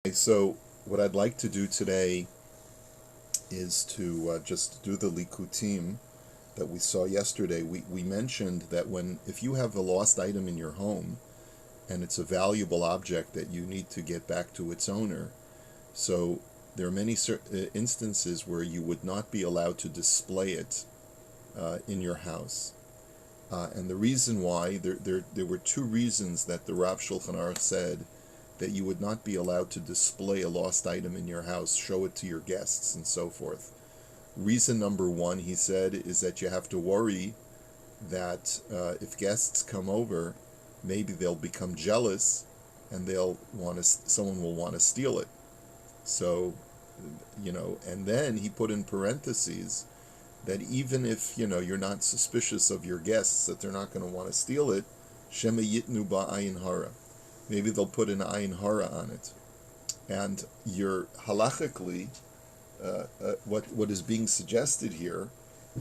So what I'd like to do today is to just do the likutim that we saw yesterday. We mentioned that if you have a lost item in your home and it's a valuable object that you need to get back to its owner, so there are many instances where you would not be allowed to display it in your house. And the reason why, there were two reasons that the Rav Shulchan Aruch said that you would not be allowed to display a lost item in your house, show it to your guests, and so forth. Reason number one, he said, is that you have to worry that if guests come over, maybe they'll become jealous and someone will want to steal it. So, and then he put in parentheses that even if, you're not suspicious of your guests that they're not going to want to steal it, Shema Yitnu Ba'ayin Hara. Maybe they'll put an Ayin Hara on it. And you're halachically, what is being suggested here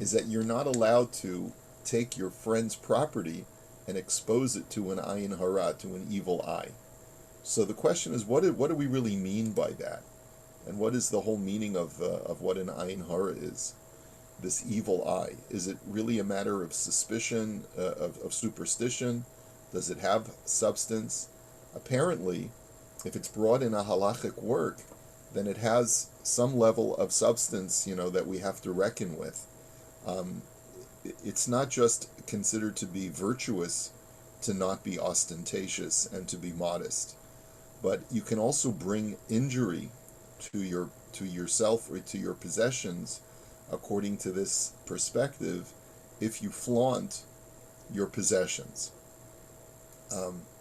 is that you're not allowed to take your friend's property and expose it to an Ayin Hara, to an evil eye. So the question is, what do we really mean by that? And what is the whole meaning of what an Ayin Hara is? This evil eye. Is it really a matter of suspicion, of superstition? Does it have substance? Apparently, if it's brought in a halachic work, then it has some level of substance, that we have to reckon with. It's not just considered to be virtuous to not be ostentatious and to be modest, but you can also bring injury to yourself or to your possessions, according to this perspective, if you flaunt your possessions.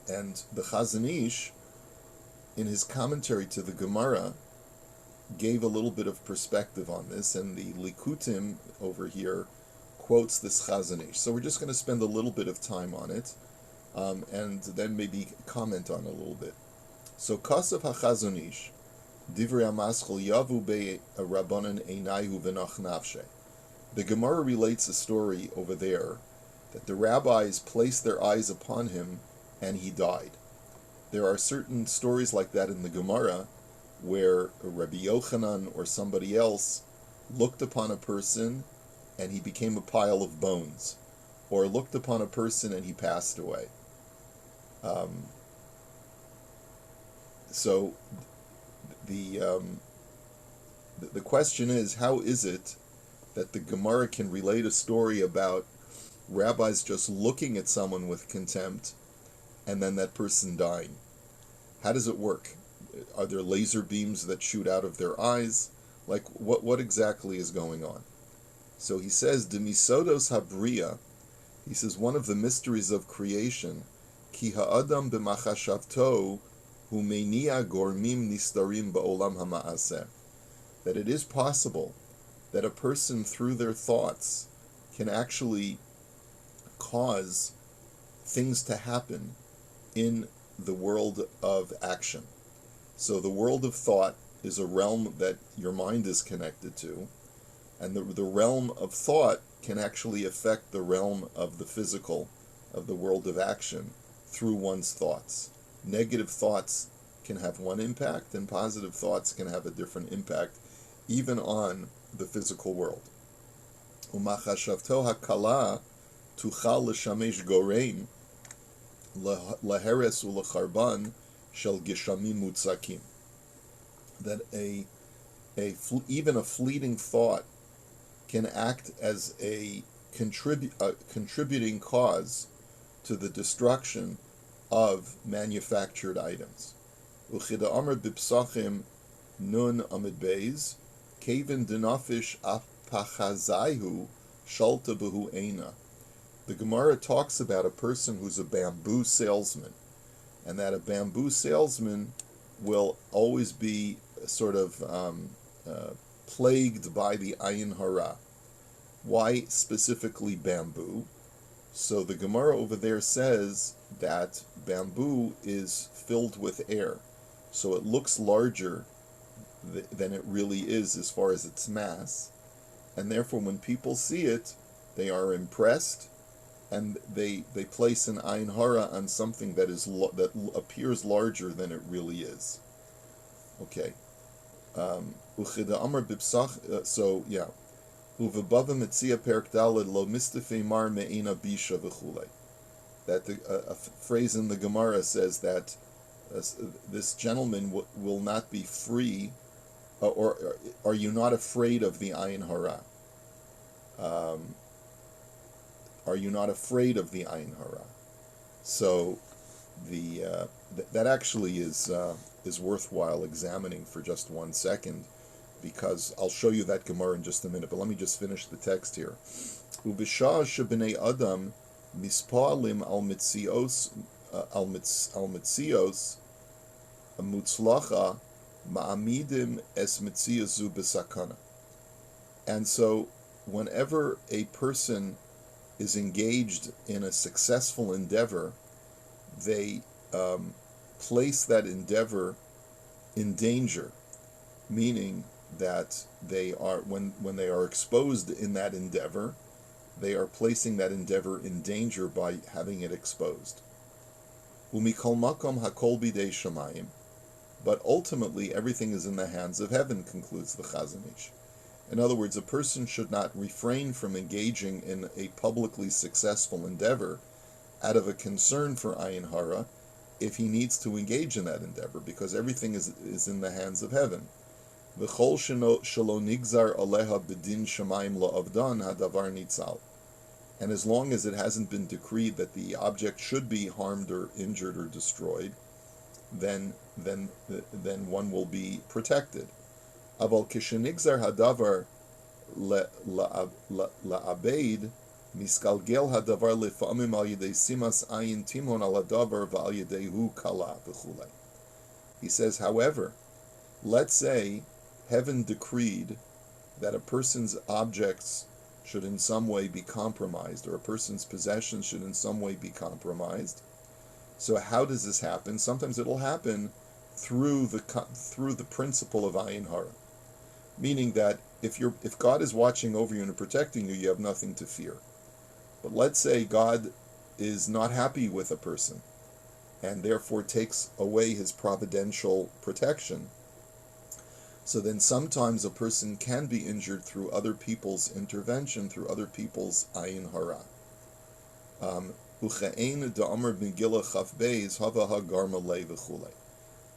And the Chazon Ish, in his commentary to the Gemara, gave a little bit of perspective on this, and the Likutim over here quotes this Chazon Ish. So we're just going to spend a little bit of time on it, and then maybe comment on it a little bit. So Kasav HaChazon Ish, Divrei HaMaschil Yavu Be Rabbanan Einayhu V'nach Nafshe. The Gemara relates a story over there that the rabbis placed their eyes upon him and he died. There are certain stories like that in the Gemara where Rabbi Yochanan or somebody else looked upon a person and he became a pile of bones, or looked upon a person and he passed away. So the question is, how is it that the Gemara can relate a story about rabbis just looking at someone with contempt and then that person dying? How does it work? Are there laser beams that shoot out of their eyes? Like, what exactly is going on? So he says, Demisodos Habriya, he says, one of the mysteries of creation, Ki ha'adam b'machashavto hu meinia gormim nistarim ba'olam ha'ma'aseh, that it is possible that a person, through their thoughts, can actually cause things to happen in the world of action. So the world of thought is a realm that your mind is connected to, and the realm of thought can actually affect the realm of the physical, of the world of action, through one's thoughts. Negative thoughts can have one impact, and positive thoughts can have a different impact, even on the physical world. Umachashavto hakala tuchal l'shamesh goreim laheres u'lecharban shel geshamim mutzakim. That even a fleeting thought can act as a contributing cause to the destruction of manufactured items. Uchida amr bipsachim nun amid beis kaven denafish apachazaihu shalta behu eina. The Gemara talks about a person who's a bamboo salesman, and that a bamboo salesman will always be sort of plagued by the Ayin Hara. Why specifically bamboo? So the Gemara over there says that bamboo is filled with air, so it looks larger than it really is as far as its mass, and therefore when people see it, they are impressed, and they place an Ayin Hara on something that appears larger than it really is. Okay. Uchida Amar Bipsach. So yeah. Uvabava Metzia Perik Daled Lo Mistafe Mar Me'ina Bisha V'chulei. That a phrase in the Gemara says that this gentleman will not be free, or are you not afraid of the Ayin Hara? Are you not afraid of the Ayin Hara? So that actually is worthwhile examining for just 1 second, because I'll show you that Gemara in just a minute. But let me just finish the text here. Ubishah shebnei Adam mispalim al mitzios mutzlacha ma'amidim es mitziazu b'sakana. And so, whenever a person is engaged in a successful endeavor, they place that endeavor in danger, meaning that they are, when they are exposed in that endeavor, they are placing that endeavor in danger by having it exposed. Umikol makom hakol bidei shamayim. But ultimately, everything is in the hands of heaven, concludes the Chazon Ish. In other words, a person should not refrain from engaging in a publicly successful endeavor out of a concern for Ayin Hara if he needs to engage in that endeavor, because everything is in the hands of heaven. V'chol shelo nigzar aleha b'din shamayim la'avdan hadavar nitzal. And as long as it hasn't been decreed that the object should be harmed or injured or destroyed, then one will be protected. Aval kishenigzar hadavar la'abeid miskalgel hadavar lefa'amim al yedei simas ayin timon al hadavar v'al yedei hu kala v'chulei. He says, however, let's say heaven decreed that a person's objects should in some way be compromised, or a person's possessions should in some way be compromised. So how does this happen? Sometimes it'll happen through the principle of Ayin Hara, meaning that if God is watching over you and protecting you, you have nothing to fear. But let's say God is not happy with a person, and therefore takes away his providential protection. So then sometimes a person can be injured through other people's intervention, through other people's Ayin Hara.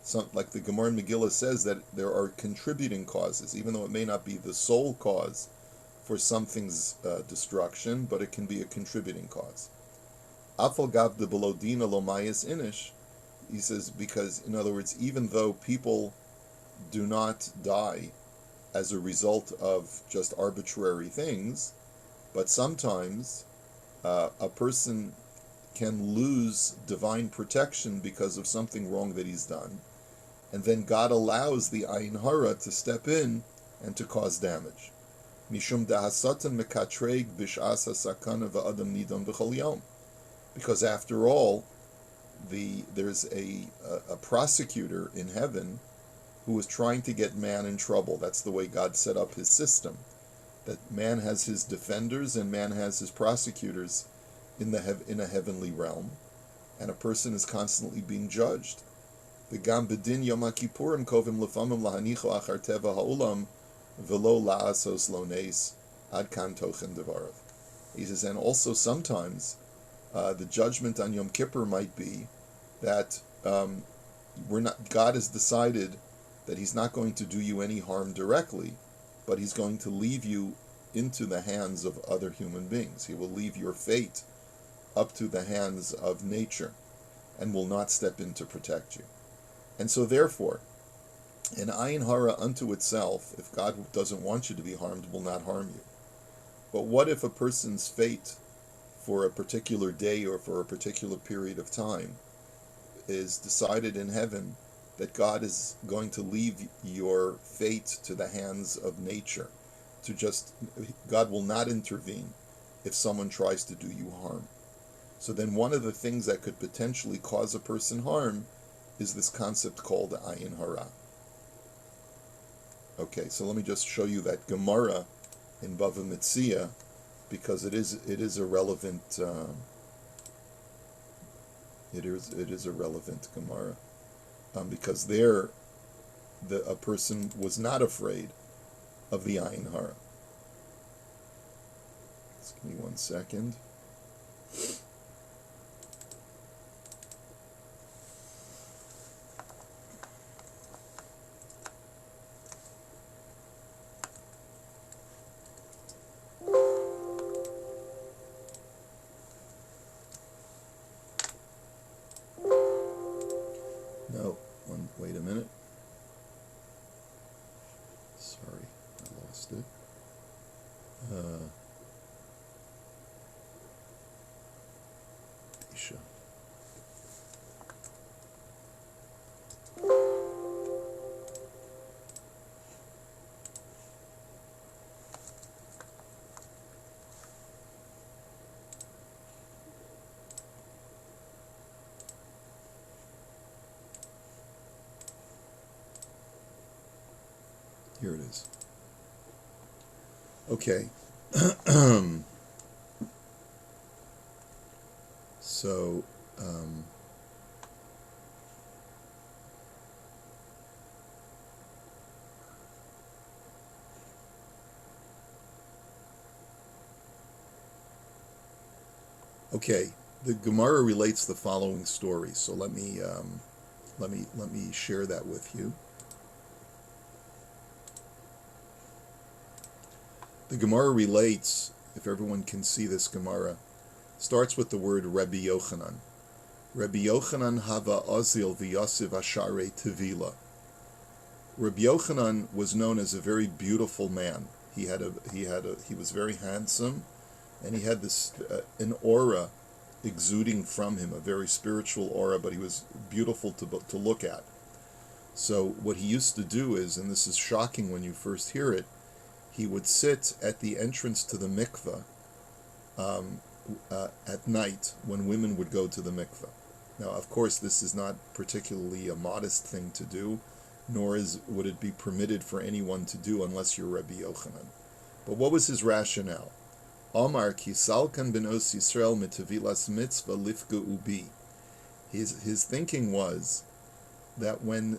So, like the Gemara in Megillah says, that there are contributing causes, even though it may not be the sole cause for something's destruction, but it can be a contributing cause. He says, because, in other words, even though people do not die as a result of just arbitrary things, but sometimes a person can lose divine protection because of something wrong that he's done, and then God allows the Ayin Hara to step in and to cause damage. Mishum dahasatan mekatreg bish'as hasakana v'adam nidon v'chol yom. Because after all, there's a prosecutor in heaven who is trying to get man in trouble. That's the way God set up his system, that man has his defenders and man has his prosecutors in a heavenly realm, and a person is constantly being judged. The Gam Bedin Yom HaKippurim kovim lefamim lahanicho achar teva ha'olam v'lo la'asos lo neis ad kan tochen devarav. He says, and also sometimes the judgment on Yom Kippur might be that God has decided that he's not going to do you any harm directly, but he's going to leave you into the hands of other human beings. He will leave your fate up to the hands of nature and will not step in to protect you. And so therefore, an Ayin Hara unto itself, if God doesn't want you to be harmed, will not harm you. But what if a person's fate for a particular day or for a particular period of time is decided in heaven, that God is going to leave your fate to the hands of nature, God will not intervene if someone tries to do you harm. So then one of the things that could potentially cause a person harm is this concept called Ayin Hara. Okay, so let me just show you that Gemara in Bava Metzia, because it is a relevant it is a relevant Gemara, because there a person was not afraid of the ayin hara. Just give me 1 second. No, wait a minute. Sorry, I lost it. Isha. Here it is. Okay. So, okay, the Gemara relates the following story. So let me share that with you. The Gemara relates, if everyone can see this Gemara, starts with the word Rabbi Yochanan. Rabbi Yochanan hava ozil v'yasiv ashare tevila. Rabbi Yochanan was known as a very beautiful man. He was very handsome, and he had this an aura exuding from him, a very spiritual aura, but he was beautiful to look at. So what he used to do is, and this is shocking when you first hear it, he would sit at the entrance to the mikveh at night when women would go to the mikveh. Now, of course, this is not particularly a modest thing to do, nor would it be permitted for anyone to do unless you're Rabbi Yochanan. But what was his rationale? Amar ki salkan benos Yisrael mitavilas mitzvah lifga ubi. His thinking was that when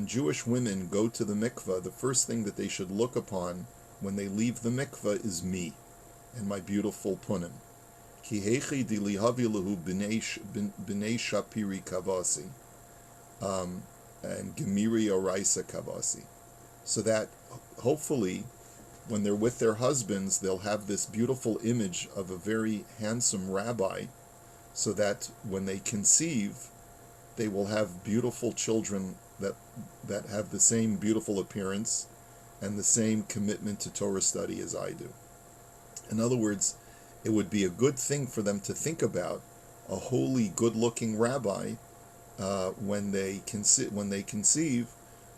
Jewish women go to the mikveh, the first thing that they should look upon when they leave the mikveh is me and my beautiful punim. Ki hechi dilihavi lahu b'nei shapiri kavasi and gemiri oraisa kavasi. So that hopefully when they're with their husbands, they'll have this beautiful image of a very handsome rabbi, so that when they conceive, they will have beautiful children that have the same beautiful appearance and the same commitment to Torah study as I do. In other words, it would be a good thing for them to think about a holy, good-looking rabbi when they conceive,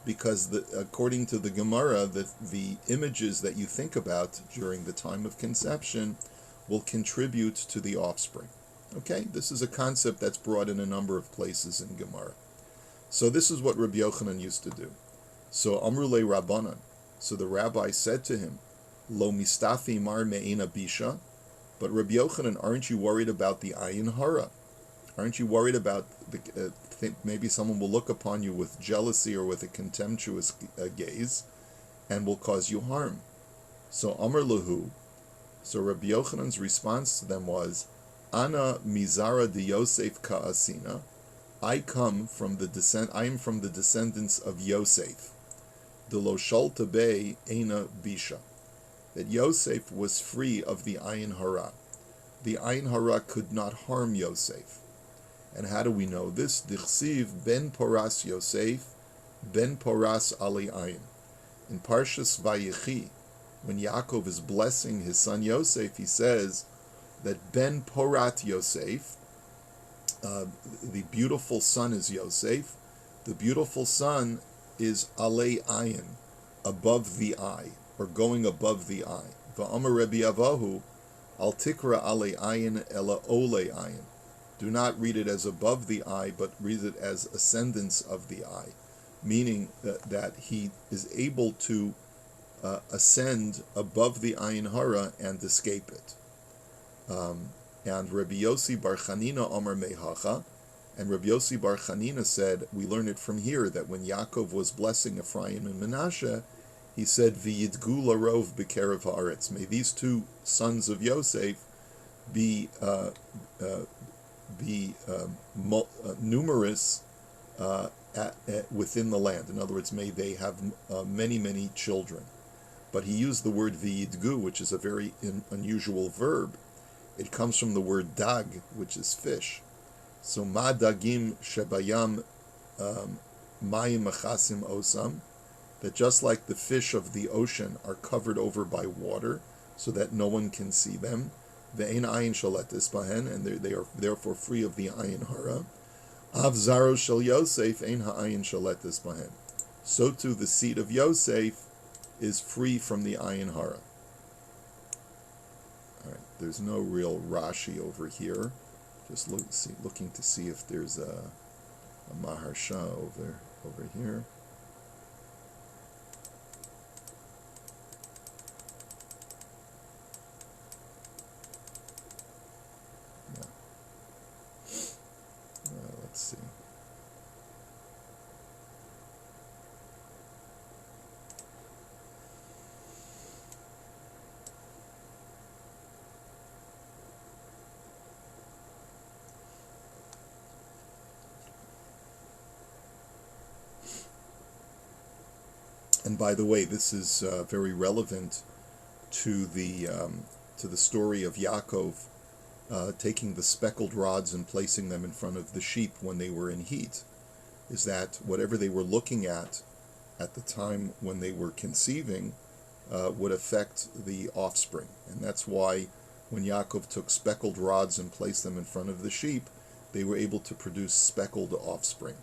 because according to the Gemara, the images that you think about during the time of conception will contribute to the offspring. Okay, this is a concept that's brought in a number of places in Gemara. So this is what Rabbi Yochanan used to do. So Amrulei Rabbanan. So the rabbi said to him, Lo mistafi mar me'ina bisha. But Rabbi Yochanan, aren't you worried about the ayin hara? Aren't you worried about maybe someone will look upon you with jealousy or with a contemptuous gaze and will cause you harm? So Amr lahu. So Rabbi Yochanan's response to them was, Ana mizara de Yosef ka'asina. I am from the descendants of Yosef. De lo sholta be ena bisha. That Yosef was free of the ayin hara. The ayin hara could not harm Yosef. And how do we know this? Dichsiv ben poras Yosef, ben poras ali ayin. In Parshas Vayechi, when Yaakov is blessing his son Yosef, he says that ben porat Yosef, the beautiful son is Yosef, the beautiful son is ale ayin, above the eye, or going above the eye. Va'amar Rebbe Avahu, al tikra ale ayin ela ole ayin. Do not read it as above the eye, but read it as ascendance of the eye, meaning that he is able to ascend above the ayin hara and escape it. And Rabbi Yossi Bar Chanina Amar Mehacha, And Rabbi Yossi Bar Chanina said, we learn it from here, that when Yaakov was blessing Ephraim and Menashe, he said, V'yidgu larov b'kerev haaretz. May these two sons of Yosef be numerous within the land. In other words, may they have many, many children. But he used the word v'yidgu, which is a very unusual verb. It comes from the word dag, which is fish. So ma dagim shebayam mayim machasim osam, that just like the fish of the ocean are covered over by water, so that no one can see them, ve'ein ayin shaletis bahen, and they are therefore free of the ayin hara. Av zaro shel Yosef ein ha'ayin shaletis bahen. So too the seed of Yosef is free from the ayin hara. All right, there's no real Rashi over here. Just looking to see if there's a Maharsha over here. Yeah. Let's see. And by the way, this is very relevant to the story of Yaakov taking the speckled rods and placing them in front of the sheep when they were in heat. Is that whatever they were looking at the time when they were conceiving would affect the offspring, and that's why when Yaakov took speckled rods and placed them in front of the sheep, they were able to produce speckled offspring.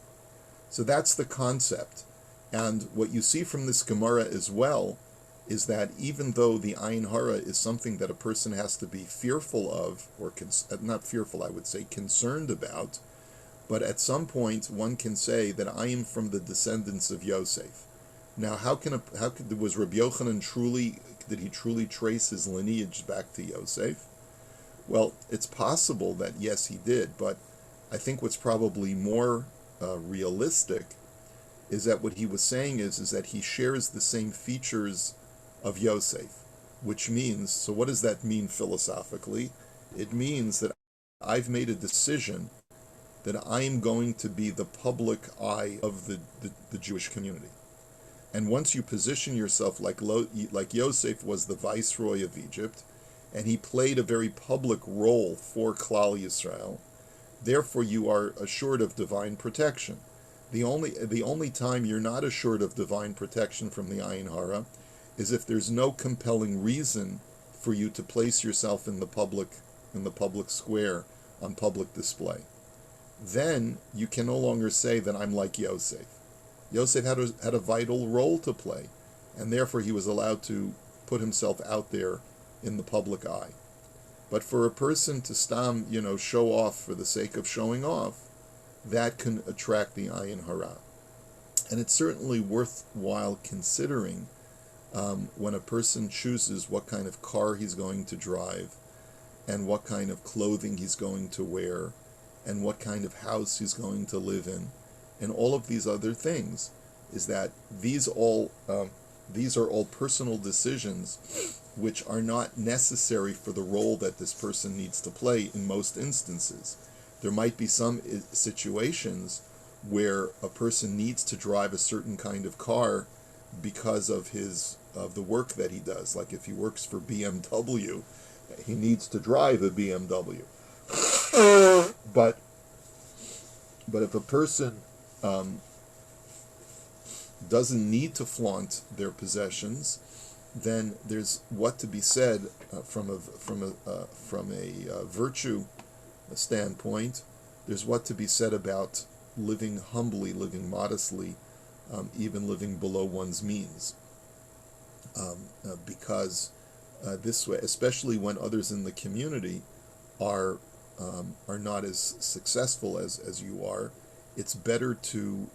So that's the concept. And what you see from this Gemara as well is that even though the ayin hara is something that a person has to be fearful of, or not fearful, I would say concerned about, but at some point one can say that I am from the descendants of Yosef. Now, was Rabbi Yochanan did he truly trace his lineage back to Yosef? Well, it's possible that yes, he did, but I think what's probably more realistic is that what he was saying is that he shares the same features of Yosef, which means, so what does that mean philosophically? It means that I've made a decision that I am going to be the public eye of the Jewish community. And once you position yourself like Yosef was the viceroy of Egypt, and he played a very public role for Klal Yisrael, therefore you are assured of divine protection. The only time you're not assured of divine protection from the ayin hara is if there's no compelling reason for you to place yourself in the public square on public display. Then you can no longer say that I'm like Yosef. Yosef had a vital role to play, and therefore he was allowed to put himself out there in the public eye. But for a person to show off for the sake of showing off, that can attract the ayin hara. And it's certainly worthwhile considering when a person chooses what kind of car he's going to drive, and what kind of clothing he's going to wear, and what kind of house he's going to live in, and all of these other things, is that these are all personal decisions which are not necessary for the role that this person needs to play in most instances. There might be some situations where a person needs to drive a certain kind of car because of the work that he does. Like if he works for BMW, he needs to drive a BMW. But if a person doesn't need to flaunt their possessions, then there's what to be said from a virtue standpoint. There's what to be said about living humbly, living modestly, even living below one's means, because this way, especially when others in the community are not as successful as you are, it's better to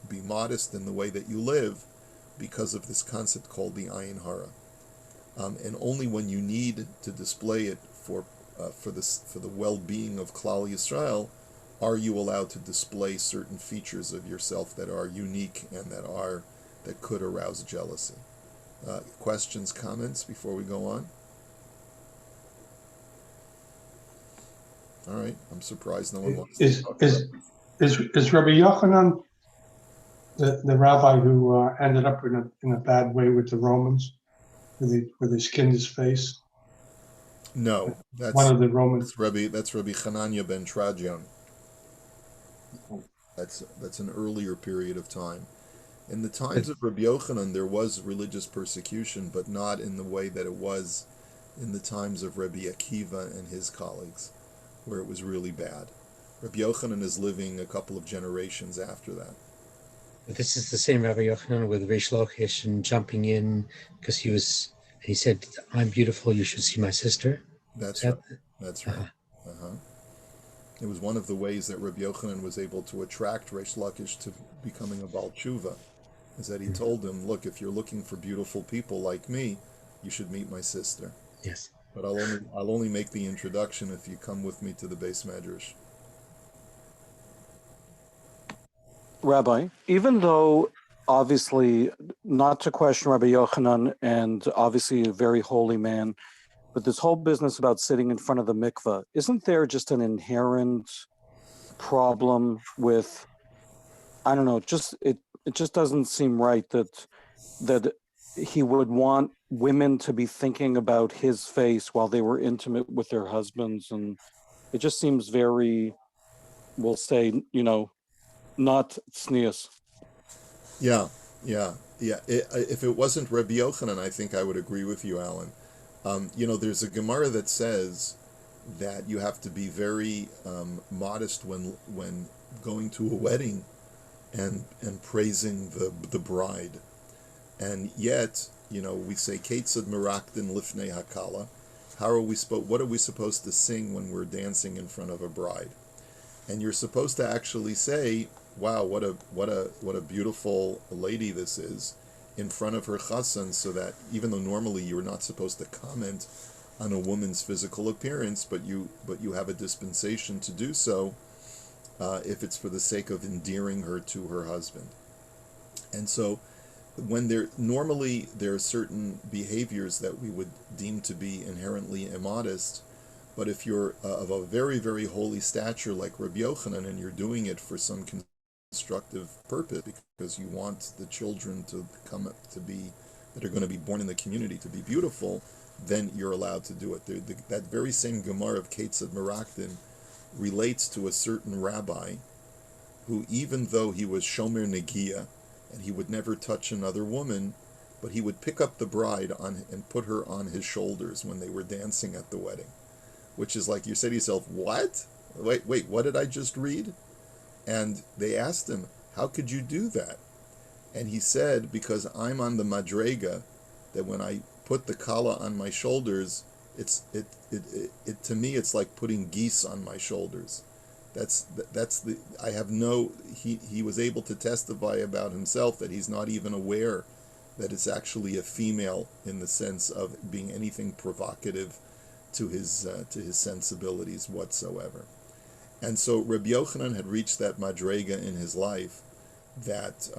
be modest in the way that you live, because of this concept called the ayin hara. And only when you need to display it for the well-being of Klal Yisrael, are you allowed to display certain features of yourself that are unique and that could arouse jealousy? Questions, comments before we go on? All right, I'm surprised no one wants to Is talk about is is Rabbi Yochanan the rabbi who ended up in a bad way with the Romans, where they skinned his face? it. No, One of the Roman. That's Rabbi Hanania ben Trajan. That's an earlier period of time. In the But times of Rabbi Yochanan, there was religious persecution, but not in the way that it was in the times of Rabbi Akiva and his colleagues, where it was really bad. Rabbi Yochanan is living a couple of generations after that. this is the same Rabbi Yochanan with Reish Lakish and jumping in because he said, "I'm beautiful. You should see my sister." Is That's right. that? That's right. Uh-huh. Uh-huh. It was one of the ways that Rabbi Yochanan was able to attract Reish Lakish to becoming a Baal Tshuva, is that he Mm. told him, look, if you're looking for beautiful people like me, you should meet my sister. Yes. But I'll only make the introduction if you come with me to the base medrash. Rabbi, even though obviously not to question Rabbi Yochanan and obviously a very holy man, but this whole business about sitting in front of the mikveh, isn't there just an inherent problem with, I don't know, it just doesn't seem right that he would want women to be thinking about his face while they were intimate with their husbands, and it just seems very, we'll say, not tznius. Yeah, yeah, yeah. If it wasn't Rabbi Yochanan, I think I would agree with you, Alan. There's a Gemara that says that you have to be very modest when going to a wedding and praising the bride. And yet, we say Ketzad Merakdin Lifnei Hakala. What are we supposed to sing when we're dancing in front of a bride? And you're supposed to actually say, "Wow, what a beautiful lady this is," in front of her chassan, so that even though normally you're not supposed to comment on a woman's physical appearance, but you have a dispensation to do so if it's for the sake of endearing her to her husband. And so when there are certain behaviors that we would deem to be inherently immodest, but if you're of a very, very holy stature like Rabbi Yochanan and you're doing it for some constructive purpose because you want the children to come up to be that are going to be born in the community to be beautiful, then you're allowed to do it. That very same Gemara of Ketzad Merakdin relates to a certain rabbi who, even though he was Shomer Negia, and he would never touch another woman, but he would pick up the bride and put her on his shoulders when they were dancing at the wedding. Which is like, you say to yourself, what? Wait, what did I just read? And they asked him, how could you do that? And he said, because I'm on the madrega, that when I put the kala on my shoulders, to me it's like putting geese on my shoulders. He was able to testify about himself that he's not even aware that it's actually a female in the sense of being anything provocative to his sensibilities whatsoever. And so Rabbi Yochanan had reached that madrega in his life that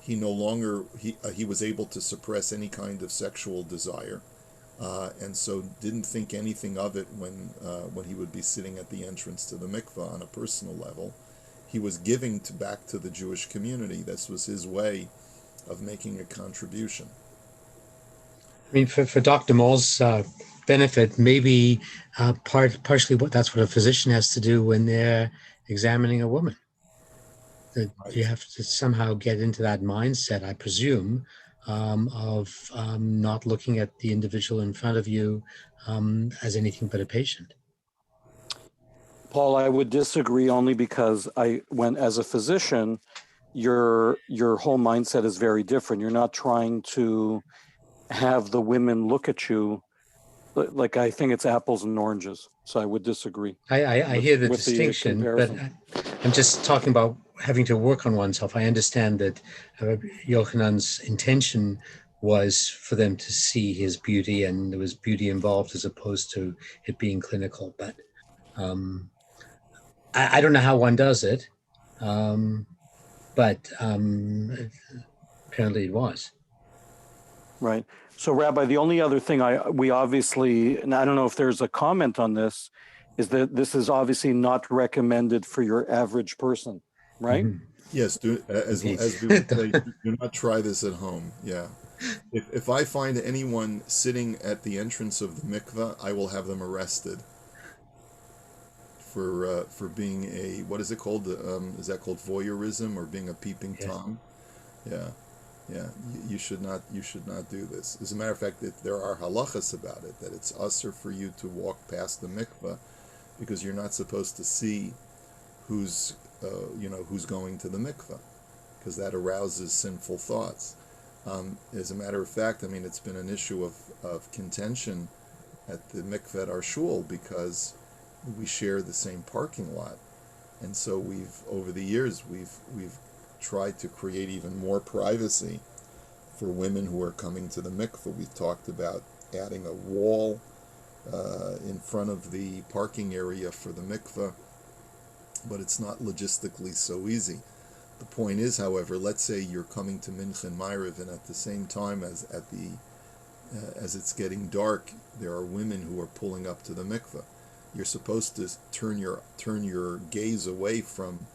he no longer he was able to suppress any kind of sexual desire, and so didn't think anything of it when he would be sitting at the entrance to the mikvah on a personal level. He was giving back to the Jewish community. This was his way of making a contribution. I mean, for Dr. Moll's benefit, maybe partially that's what a physician has to do when they're examining a woman. That you Right. have to somehow get into that mindset, I presume, of not looking at the individual in front of you as anything but a patient. Paul, I would disagree only because when as a physician, your whole mindset is very different. You're not trying to have the women look at you like, I think it's apples and oranges. So I would disagree I hear the with the distinction, but comparison. I'm just talking about having to work on oneself. I understand that Yochanan's intention was for them to see his beauty, and there was beauty involved as opposed to it being clinical. But I don't know how one does it, but apparently it was. Right. So, Rabbi, the only other thing we obviously, and I don't know if there's a comment on this, is that this is obviously not recommended for your average person, right? Mhm. Yes, Indeed. as we would say, do not try this at home. Yeah. If I find anyone sitting at the entrance of the mikveh, I will have them arrested for being a, what is it called? Is that called voyeurism, or being a peeping Yes. tom? Yeah, yeah. You should not do this. As a matter of fact, there are halachas about it, that it's usher for you to walk past the mikveh, because you're not supposed to see who's who's going to the mikveh, because that arouses sinful thoughts. As a matter of fact, I mean, it's been an issue of contention at the mikveh at our shul, because we share the same parking lot, and so over the years we've tried to create even more privacy for women who are coming to the mikveh. We've talked about adding a wall in front of the parking area for the mikveh, but it's not logistically so easy. The point is, however, let's say you're coming to Mincha and Ma'ariv, and at the same time as it's getting dark, there are women who are pulling up to the mikveh. You're supposed to turn your gaze away from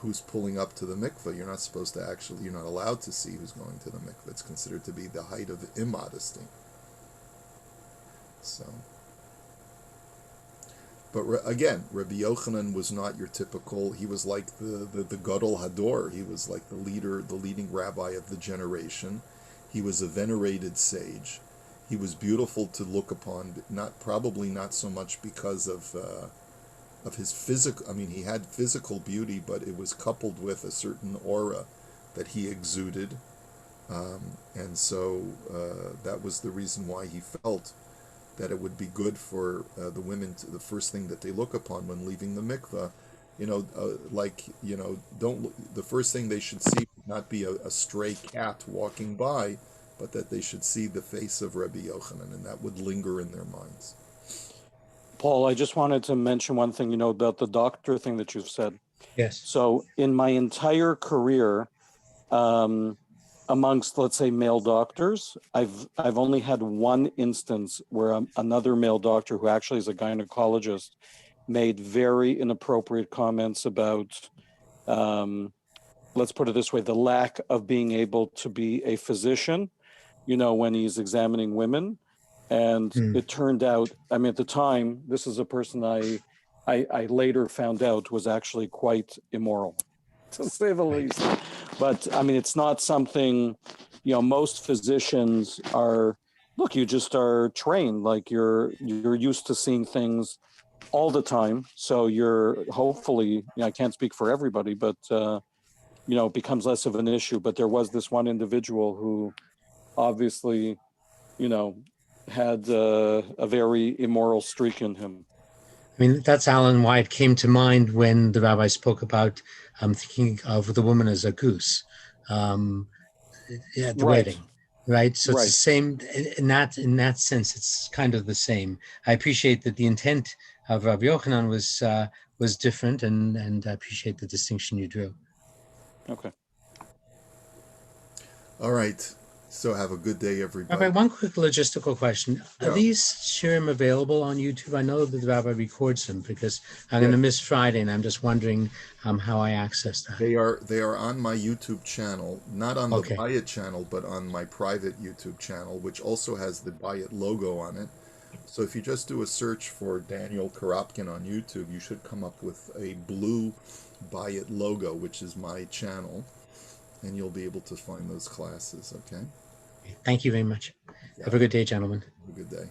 who's pulling up to the mikveh. You're not supposed to you're not allowed to see who's going to the mikveh. It's considered to be the height of immodesty. So, but again, Rabbi Yochanan was not your typical. He was like the Gadol Hador. He was like the leading rabbi of the generation. He was a venerated sage. He was beautiful to look upon, probably not so much because of his physical. I mean, he had physical beauty, but it was coupled with a certain aura that he exuded, and so that was the reason why he felt that it would be good for the women the first thing that they look upon when leaving the mikveh, the first thing they should see would not be a stray cat walking by, but that they should see the face of Rabbi Yochanan, and that would linger in their minds. Paul, I just wanted to mention one thing, about the doctor thing that you've said. Yes. So in my entire career, amongst, let's say, male doctors, I've only had one instance where another male doctor, who actually is a gynecologist, made very inappropriate comments about, let's put it this way, the lack of being able to be a physician, when he's examining women. And it turned out, I mean, at the time, this is a person I later found out was actually quite immoral, to say the least. But I mean, it's not something, most physicians look, you just are trained, like you're used to seeing things all the time. So you're hopefully, I can't speak for everybody, but, it becomes less of an issue. But there was this one individual who obviously, had a very immoral streak in him. I mean, that's Alan why it came to mind when the rabbi spoke about thinking of the woman as a goose at the wedding, right? So it's the same in that sense. It's kind of the same. I appreciate that the intent of Rabbi Yochanan was different, and I appreciate the distinction you drew. Okay. All right. So have a good day, everybody. Rabbi, one quick logistical question. Yeah. Are these shirim available on YouTube? I know that the rabbi records them, because I'm going to miss Friday, and I'm just wondering how I access that. They are on my YouTube channel, not on the Bayit channel, but on my private YouTube channel, which also has the Bayit logo on it. So if you just do a search for Daniel Karapkin on YouTube, you should come up with a blue Bayit logo, which is my channel, and you'll be able to find those classes, okay? Thank you very much. Have a good day, gentlemen. Have a good day.